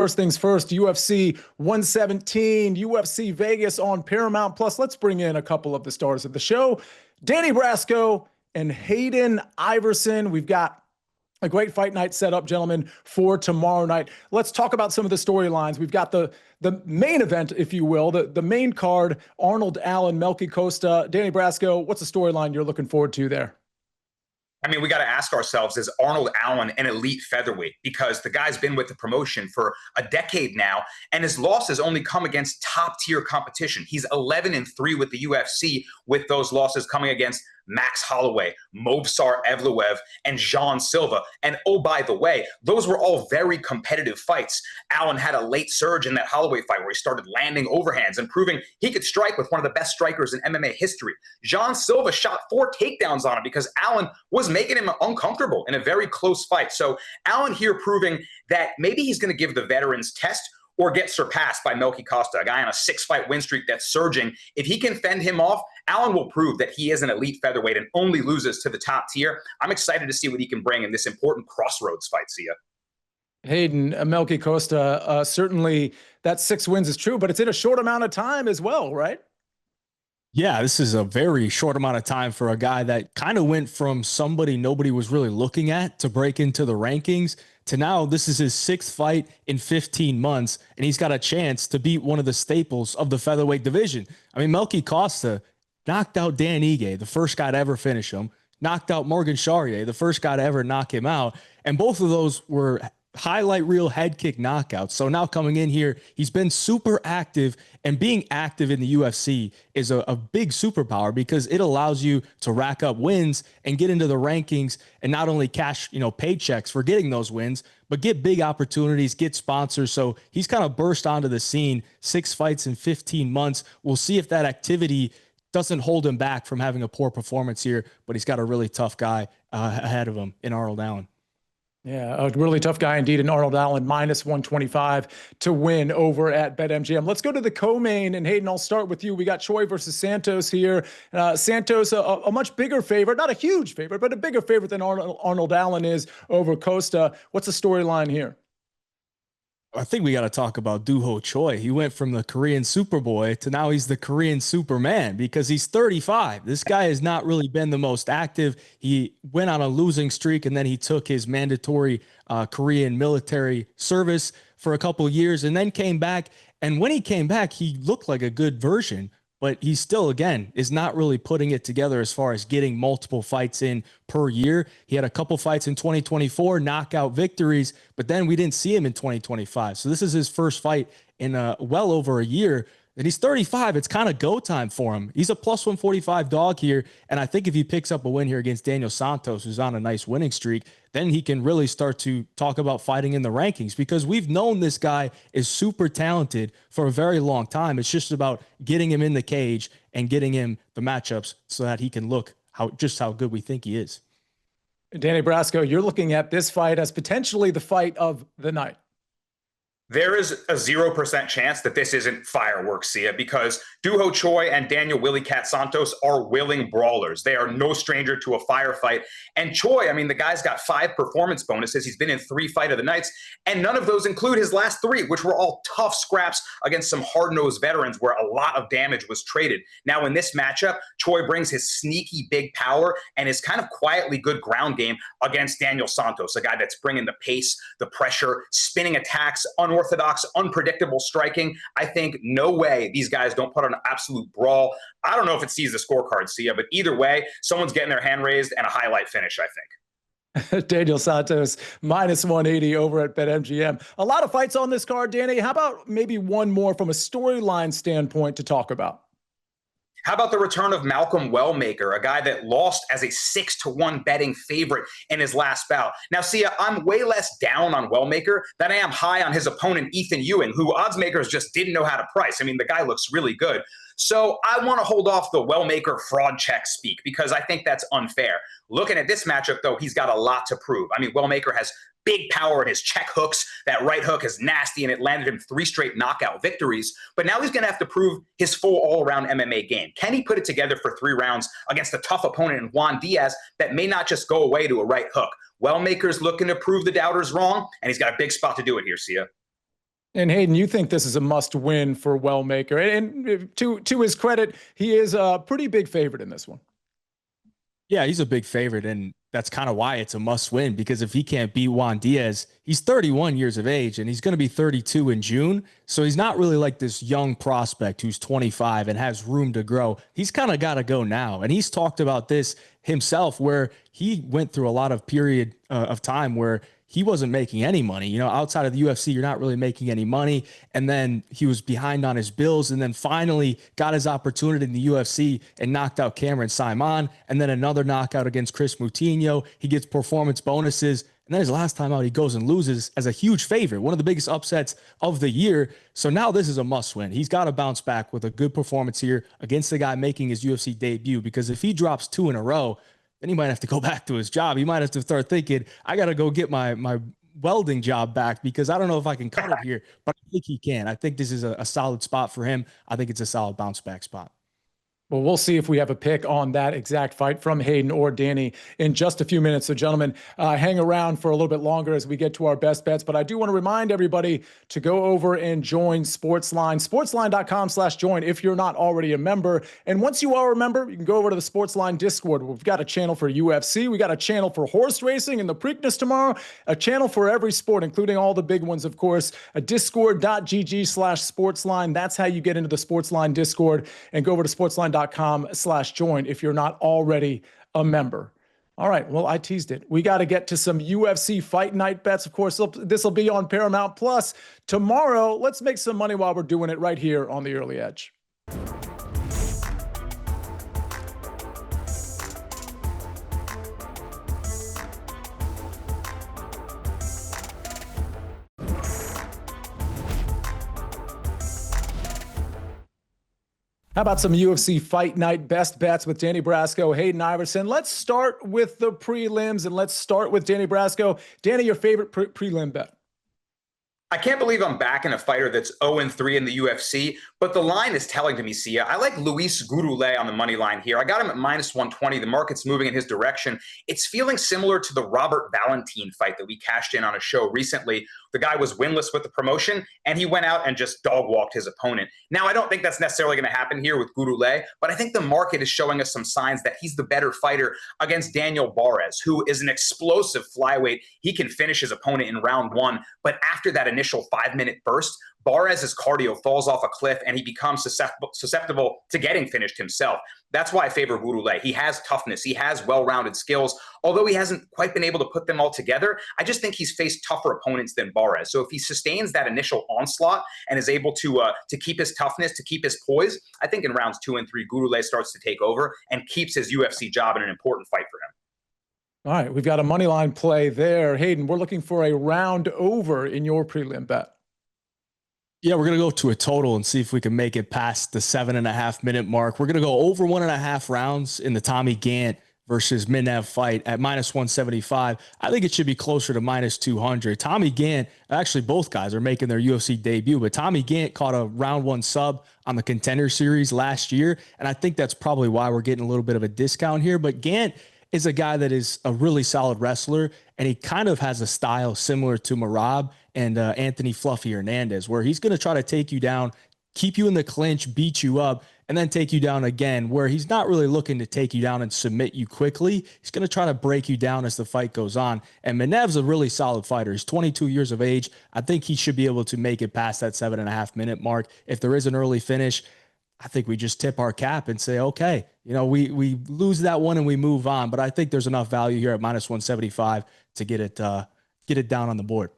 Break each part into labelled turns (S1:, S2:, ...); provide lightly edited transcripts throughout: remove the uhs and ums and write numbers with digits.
S1: First things first, UFC 117, UFC Vegas on Paramount Plus. Let's bring in a couple of the stars of the show. Danny Brasco and Hayden Iverson. We've got a great fight night set up, gentlemen, for tomorrow night. Let's talk about some of the storylines. We've got the main event, if you will, the main card, Arnold Allen, Melky Costa. Danny Brasco, what's the storyline you're looking forward to there?
S2: I mean, we got to ask ourselves, is Arnold Allen an elite featherweight? Because the guy's been with the promotion for a decade now, and his losses only come against top-tier competition. He's 11-3 with the UFC, with those losses coming against Max Holloway, Movsar Evloev, and Jean Silva. And oh, by the way, those were all very competitive fights. Allen had a late surge in that Holloway fight where he started landing overhands and proving he could strike with one of the best strikers in MMA history. Jean Silva shot 4 takedowns on him because Allen was making him uncomfortable in a very close fight. So Allen here proving that maybe he's going to give the veterans test or get surpassed by Melky Costa, a guy on a 6-fight win streak that's surging. If he can fend him off, Allen will prove that he is an elite featherweight and only loses to the top tier. I'm excited to see what he can bring in this important crossroads fight, Sia.
S1: Hayden, Melky Costa, certainly that 6 wins is true, but it's in a short amount of time as well, right?
S3: Yeah, this is a very short amount of time for a guy that kind of went from somebody nobody was really looking at to break into the rankings to now this is his 6th fight in 15 months, and he's got a chance to beat one of the staples of the featherweight division. I mean, Melky Costa knocked out Dan Ige, the first guy to ever finish him, knocked out Morgan Charrier, the first guy to ever knock him out, and both of those were highlight reel head kick knockouts. So now coming in here, he's been super active, and being active in the UFC is a big superpower because it allows you to rack up wins and get into the rankings and not only cash, paychecks for getting those wins, but get big opportunities, get sponsors. So he's kind of burst onto the scene, 6 fights in 15 months. We'll see if that activity doesn't hold him back from having a poor performance here, but he's got a really tough guy ahead of him in Arnold Allen.
S1: Yeah, a really tough guy indeed in Arnold Allen, minus 125 to win over at BetMGM. Let's go to the co-main, and Hayden, I'll start with you. We got Choi versus Santos here. Santos, a much bigger favorite, not a huge favorite, but a bigger favorite than Arnold Allen is over Costa. What's the storyline here?
S3: I think we got to talk about Doo-Ho Choi. He went from the Korean Superboy to now he's the Korean Superman because he's 35. This guy has not really been the most active. He went on a losing streak, and then he took his mandatory Korean military service for a couple of years and then came back. And when he came back, he looked like a good version, but he still, again, is not really putting it together as far as getting multiple fights in per year. He had a couple fights in 2024, knockout victories, but then we didn't see him in 2025. So this is his first fight in well over a year. And he's 35. It's kind of go time for him. He's a plus 145 dog here. And I think if he picks up a win here against Daniel Santos, who's on a nice winning streak, then he can really start to talk about fighting in the rankings because we've known this guy is super talented for a very long time. It's just about getting him in the cage and getting him the matchups so that he can look how good we think he is.
S1: Danny Brasco, you're looking at this fight as potentially the fight of the night.
S2: There is a 0% chance that this isn't fireworks, Sia, because Doo-Ho Choi and Daniel Willie Cat Santos are willing brawlers. They are no stranger to a firefight. And Choi, I mean, the guy's got 5 performance bonuses. He's been in 3 fight of the nights, and none of those include his last 3, which were all tough scraps against some hard-nosed veterans where a lot of damage was traded. Now, in this matchup, Choi brings his sneaky big power and his kind of quietly good ground game against Daniel Santos, a guy that's bringing the pace, the pressure, spinning attacks, unorthodox, unpredictable striking. I think no way these guys don't put on an absolute brawl. I don't know if it sees the scorecard, Sia, but either way, someone's getting their hand raised and a highlight finish, I think.
S1: Daniel Santos, minus 180 over at BetMGM. A lot of fights on this card, Danny. How about maybe one more from a storyline standpoint to talk about?
S2: How about the return of Malcolm Wellmaker, a guy that lost as a 6-1 betting favorite in his last bout? Now, Sia, I'm way less down on Wellmaker than I am high on his opponent, Ethan Ewing, who odds makers just didn't know how to price. I mean, the guy looks really good. So I want to hold off the Wellmaker fraud check speak because I think that's unfair. Looking at this matchup, though, he's got a lot to prove. I mean, Wellmaker has big power in his check hooks. That right hook is nasty, and it landed him 3 straight knockout victories. But now he's going to have to prove his full all-around MMA game. Can he put it together for 3 rounds against a tough opponent in Juan Diaz that may not just go away to a right hook? Wellmaker's looking to prove the doubters wrong, and he's got a big spot to do it here, Sia.
S1: And Hayden, you think this is a must-win for Wellmaker? And to his credit, he is a pretty big favorite in this one.
S3: Yeah, he's a big favorite, and that's kind of why it's a must win, because if he can't beat Juan Diaz, he's 31 years of age and he's going to be 32 in June. So he's not really like this young prospect who's 25 and has room to grow. He's kind of got to go now. And he's talked about this himself, where he went through a lot of period of time where he wasn't making any money. You know, outside of the UFC, you're not really making any money. And then he was behind on his bills, and then finally got his opportunity in the UFC and knocked out Cameron Simon, and then another knockout against Chris Moutinho. He gets performance bonuses. And then his last time out, he goes and loses as a huge favorite, one of the biggest upsets of the year. So now this is a must win. He's got to bounce back with a good performance here against the guy making his UFC debut, because if he drops 2 in a row, then he might have to go back to his job. He might have to start thinking, I got to go get my welding job back, because I don't know if I can cut it here, but I think he can. I think this is a solid spot for him. I think it's a solid bounce back spot.
S1: Well, we'll see if we have a pick on that exact fight from Hayden or Danny in just a few minutes. So, gentlemen, hang around for a little bit longer as we get to our best bets. But I do want to remind everybody to go over and join SportsLine, sportsline.com/join if you're not already a member. And once you are a member, you can go over to the SportsLine Discord. We've got a channel for UFC. We got a channel for horse racing and the Preakness tomorrow, a channel for every sport, including all the big ones, of course, a discord.gg/sportsline. That's how you get into the SportsLine Discord, and go over to sportsline.com/join if you're not already a member. All right, well, I teased it. We got to get to some UFC Fight Night bets. Of course, this will be on Paramount Plus tomorrow. Let's make some money while we're doing it right here on the Early Edge. How about some UFC Fight Night best bets with Danny Brasco, Hayden Iverson? Let's start with the prelims, and let's start with Danny Brasco. Danny, your favorite prelim bet?
S2: I can't believe I'm back in a fighter that's 0-3 in the UFC, but the line is telling to me, Sia. I like Luis Gouroulet on the money line here. I got him at -120. The market's moving in his direction. It's feeling similar to the Robert Valentin fight that we cashed in on a show recently. The guy was winless with the promotion, and he went out and just dog-walked his opponent. Now, I don't think that's necessarily going to happen here with Gouroulet, but I think the market is showing us some signs that he's the better fighter against Daniel Barres, who is an explosive flyweight. He can finish his opponent in round 1, but after that initial 5-minute burst, Barres' cardio falls off a cliff and he becomes susceptible to getting finished himself. That's why I favor Gouroulet. He has toughness. He has well-rounded skills. Although he hasn't quite been able to put them all together, I just think he's faced tougher opponents than Barres. So if he sustains that initial onslaught and is able to keep his toughness, to keep his poise, I think in rounds 2 and 3, Gouroulet starts to take over and keeps his UFC job in an important fight for him.
S1: All right, we've got a money line play there. Hayden, we're looking for a round over in your prelim bet.
S3: Yeah, we're going to go to a total and see if we can make it past the 7.5 minute mark. We're going to go over 1.5 rounds in the Tommy Gant versus Minev fight at -175. I think it should be closer to -200. Tommy Gant, actually both guys are making their UFC debut, but Tommy Gant caught a round 1 sub on the Contender Series last year, and I think that's probably why we're getting a little bit of a discount here. But Gant is a guy that is a really solid wrestler, and he kind of has a style similar to Merab and Anthony Fluffy Hernandez, where he's going to try to take you down, keep you in the clinch, beat you up, and then take you down again, where he's not really looking to take you down and submit you quickly. He's going to try to break you down as the fight goes on. And Minev's a really solid fighter. He's 22 years of age. I think he should be able to make it past that 7.5 minute mark. If there is an early finish, I think we just tip our cap and say, okay, you know, we lose that one and we move on. But I think there's enough value here at -175 to get it down on the board.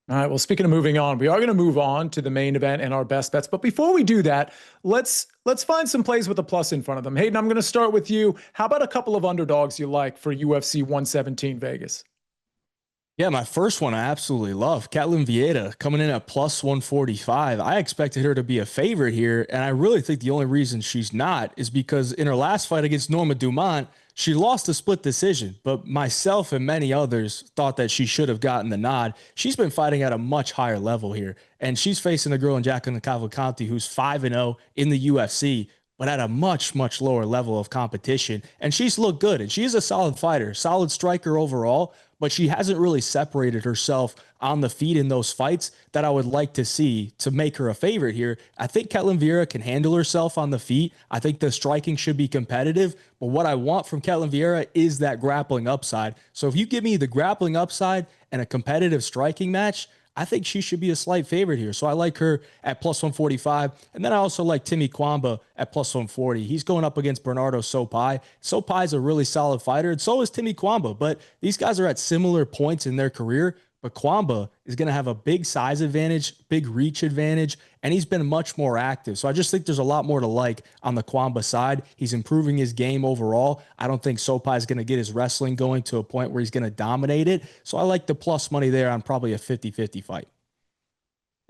S1: All right. Well, speaking of moving on, we are going to move on to the main event and our best bets. But before we do that, let's find some plays with a plus in front of them. Hayden, I'm going to start with you. How about a couple of underdogs you like for UFC 117 Vegas?
S3: Yeah, my first one I absolutely love. Catlin Vieira coming in at +145. I expected her to be a favorite here, and I really think the only reason she's not is because in her last fight against Norma Dumont, she lost a split decision, but myself and many others thought that she should have gotten the nod. She's been fighting at a much higher level here, and she's facing a girl in Jacqueline Cavalcanti who's 5-0 in the UFC, but at a much, much lower level of competition. And she's looked good, and she's a solid fighter, solid striker overall. but she hasn't really separated herself on the feet in those fights that I would like to see to make her a favorite here. I think Ketlen Vieira can handle herself on the feet. I think the striking should be competitive, but what I want from Ketlen Vieira is that grappling upside. So if you give me the grappling upside and a competitive striking match, I think she should be a slight favorite here. So I like her at plus 145. And then I also like Timmy Kwamba at plus 140. He's going up against Bernardo Sopai. Sopai is a really solid fighter, and so is Timmy Kwamba. But these guys are at similar points in their career. But Kwamba is going to have a big size advantage, big reach advantage, and he's been much more active. So I just think there's a lot more to like on the Kwamba side. He's improving his game overall. I don't think Sopai is going to get his wrestling going to a point where he's going to dominate it. So I like the plus money there on probably a 50-50 fight.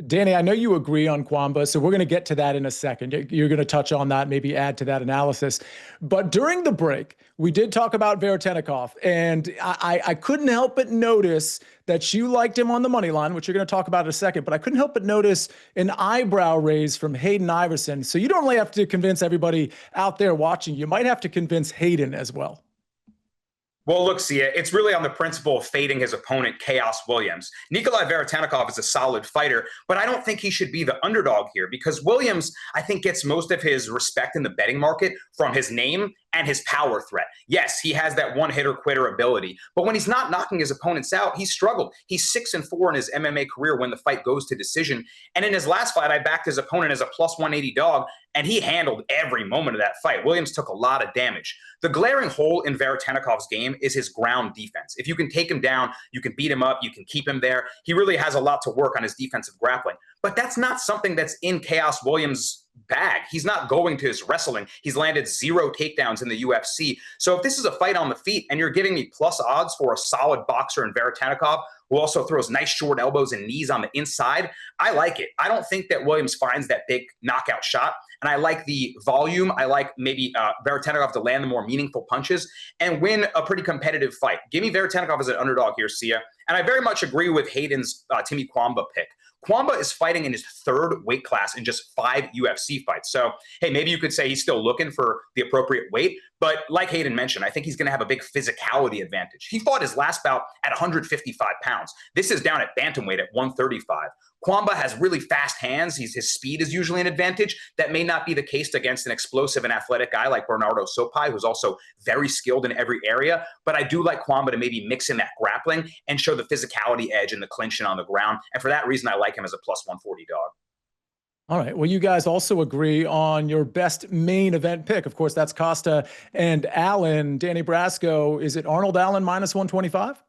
S1: Danny, I know you agree on Kwamba, so we're going to get to that in a second. You're going to touch on that, maybe add to that analysis. But during the break, we did talk about Veretennikov, and I couldn't help but notice that you liked him on the money line, which you're going to talk about in a second, but I couldn't help but notice an eyebrow raise from Hayden Iverson. So you don't only have to convince everybody out there watching, you might have to convince Hayden as well.
S2: Well, look, Sia, it's really on the principle of fading his opponent, Chaos Williams. Nikolai Veretennikov is a solid fighter, but I don't think he should be the underdog here because Williams, I think, gets most of his respect in the betting market from his name and his power threat. Yes, he has that one-hitter-quitter ability, but when he's not knocking his opponents out, he's struggled. He's 6-4 in his MMA career when the fight goes to decision, and in his last fight, I backed his opponent as a plus 180 dog, and he handled every moment of that fight. Williams took a lot of damage. The glaring hole in Veretennikov's game is his ground defense. If you can take him down, you can beat him up, you can keep him there. He really has a lot to work on his defensive grappling. But that's not something that's in Chaos Williams' bag. He's not going to his wrestling. He's landed 0 takedowns in the UFC. So if this is a fight on the feet and you're giving me plus odds for a solid boxer in Veretennikov, who also throws nice short elbows and knees on the inside, I like it. I don't think that Williams finds that big knockout shot. And I like the volume. I like maybe Veretennikov to land the more meaningful punches and win a pretty competitive fight. Give me Veretennikov as an underdog here, Sia. And I very much agree with Hayden's Timmy Kwamba pick. Kwamba is fighting in his 3rd weight class in just 5 UFC fights. So, hey, maybe you could say he's still looking for the appropriate weight. But like Hayden mentioned, I think he's going to have a big physicality advantage. He fought his last bout at 155 pounds. This is down at bantamweight at 135. Kwamba has really fast hands. His speed is usually an advantage. That may not be the case against an explosive and athletic guy like Bernardo Sopai, who's also very skilled in every area. But I do like Kwamba to maybe mix in that grappling and show the physicality edge and the clinching on the ground. And for that reason, I like him as a plus 140 dog.
S1: All right. Well, you guys also agree on your best main event pick. Of course, that's Costa and Allen. Danny Brasco, is it Arnold Allen minus 125?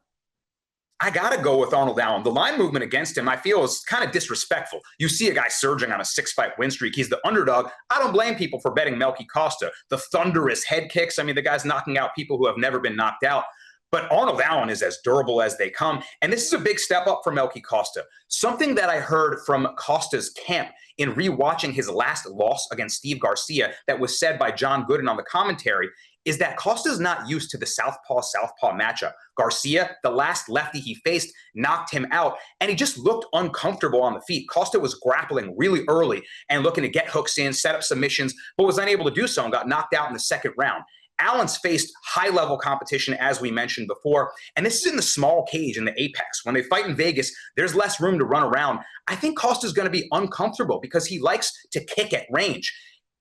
S2: I got to go with Arnold Allen. The line movement against him, I feel, is kind of disrespectful. You see a guy surging on a 6-fight win streak. He's the underdog. I don't blame people for betting Melky Costa. The thunderous head kicks. I mean, the guy's knocking out people who have never been knocked out. But Arnold Allen is as durable as they come. And this is a big step up for Melky Costa. Something that I heard from Costa's camp in rewatching his last loss against Steve Garcia that was said by John Gooden on the commentary is that Costa's not used to the southpaw-southpaw matchup. Garcia, the last lefty he faced, knocked him out, and he just looked uncomfortable on the feet. Costa was grappling really early and looking to get hooks in, set up submissions, but was unable to do so and got knocked out in the 2nd round. Allen's faced high-level competition, as we mentioned before, and this is in the small cage in the apex. When they fight in Vegas, there's less room to run around. I think Costa's going to be uncomfortable because he likes to kick at range.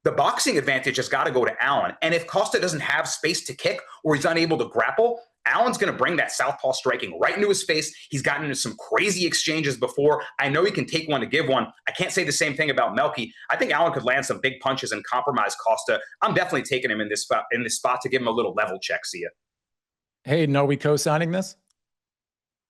S2: The boxing advantage has got to go to Allen. And if Costa doesn't have space to kick or he's unable to grapple, Allen's going to bring that southpaw striking right into his face. He's gotten into some crazy exchanges before. I know he can take one to give one. I can't say the same thing about Melky. I think Allen could land some big punches and compromise Costa. I'm definitely taking him in this spot to give him a little level check, Sia.
S1: Hayden, are we co-signing this?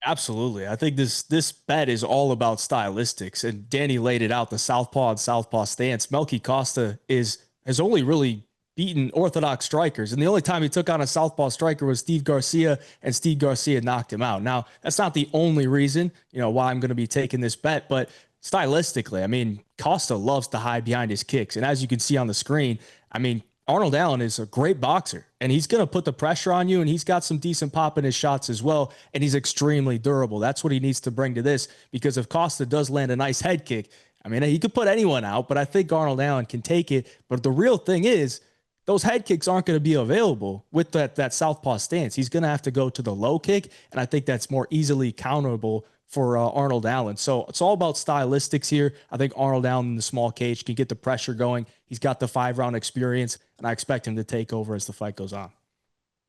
S3: Absolutely. I think this bet is all about stylistics, and Danny laid it out, the southpaw and southpaw stance. Melky Costa has only really beaten orthodox strikers, and the only time he took on a southpaw striker was Steve Garcia, and Steve Garcia knocked him out. Now, that's not the only reason, why I'm going to be taking this bet, but stylistically, I mean, Costa loves to hide behind his kicks, and as you can see on the screen, I mean, Arnold Allen is a great boxer, and he's going to put the pressure on you, and he's got some decent pop in his shots as well, and he's extremely durable. That's what he needs to bring to this, because if Costa does land a nice head kick, I mean, he could put anyone out, but I think Arnold Allen can take it. But the real thing is, those head kicks aren't going to be available with that southpaw stance. He's going to have to go to the low kick, and I think that's more easily counterable for Arnold Allen. So it's all about stylistics here. I think Arnold Allen in the small cage can get the pressure going. He's got the 5-round experience, and I expect him to take over as the fight goes on.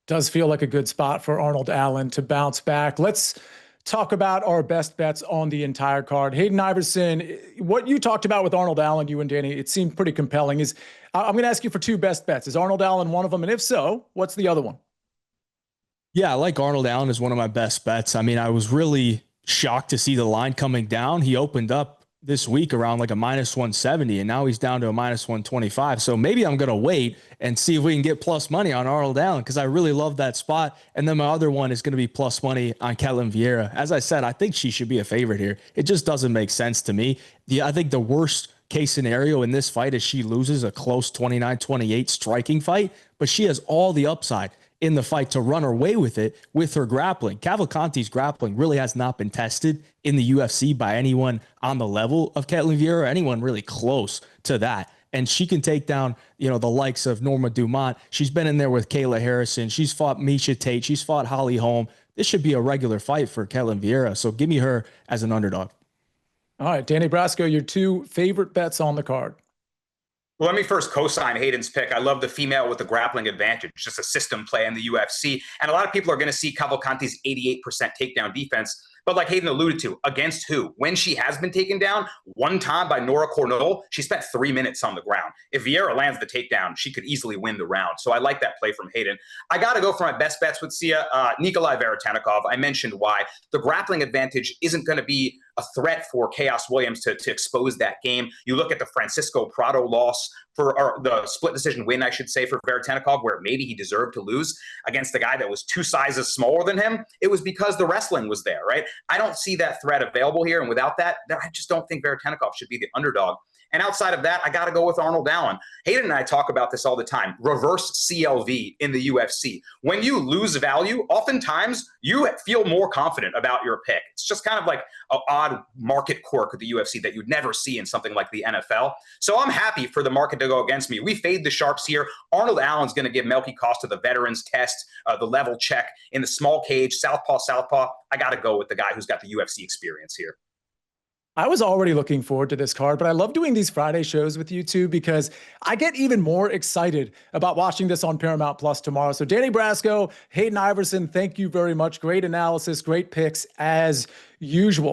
S1: Does feel like a good spot for Arnold Allen to bounce back. Let's talk about our best bets on the entire card. Hayden Iverson, what you talked about with Arnold Allen, you and Danny, it seemed pretty compelling. I'm going to ask you for 2 best bets. Is Arnold Allen one of them? And if so, what's the other one?
S3: Yeah, I like Arnold Allen as one of my best bets. I mean, I was really shocked to see the line coming down. He opened up this week around like a -170, and now he's down to a -125. So maybe I'm going to wait and see if we can get plus money on Arnold Allen, because I really love that spot. And then my other one is going to be plus money on Ketlen Vieira. As I said, I think she should be a favorite here. It just doesn't make sense to me. I think the worst case scenario in this fight is she loses a close 29-28 striking fight, but she has all the upside in the fight to run away with it with her grappling. Cavalcante's grappling really has not been tested in the UFC by anyone on the level of Ketlen Vieira, or anyone really close to that. And she can take down, the likes of Norma Dumont. She's been in there with Kayla Harrison. She's fought Misha Tate. She's fought Holly Holm. This should be a regular fight for Ketlen Vieira. So give me her as an underdog.
S1: All right, Danny Brasco, your 2 favorite bets on the card.
S2: Well, let me first co-sign Hayden's pick. I love the female with the grappling advantage, just a system play in the UFC. And a lot of people are going to see Cavalcante's 88% takedown defense. But like Hayden alluded to, against who? When she has been taken down, one time by Nora Cornell, she spent 3 minutes on the ground. If Vieira lands the takedown, she could easily win the round. So I like that play from Hayden. I got to go for my best bets with Sia. Nikolai Veretannikov, I mentioned why. The grappling advantage isn't going to be a threat for Chaos Williams to expose that game. You look at the Francisco Prado loss or the split decision win, I should say, for Veretannikov, where maybe he deserved to lose against a guy that was 2 sizes smaller than him. It was because the wrestling was there, right? I don't see that threat available here. And without that, I just don't think Veretannikov should be the underdog. And outside of that, I got to go with Arnold Allen. Hayden and I talk about this all the time. Reverse CLV in the UFC. When you lose value, oftentimes you feel more confident about your pick. It's just kind of like an odd market quirk of the UFC that you'd never see in something like the NFL. So I'm happy for the market to go against me. We fade the sharps here. Arnold Allen's going to give Melky Costa the veterans test, the level check in the small cage, southpaw. I got to go with the guy who's got the UFC experience here.
S1: I was already looking forward to this card, but I love doing these Friday shows with you two because I get even more excited about watching this on Paramount Plus tomorrow. So Danny Brasco, Hayden Iverson, thank you very much. Great analysis, great picks as usual.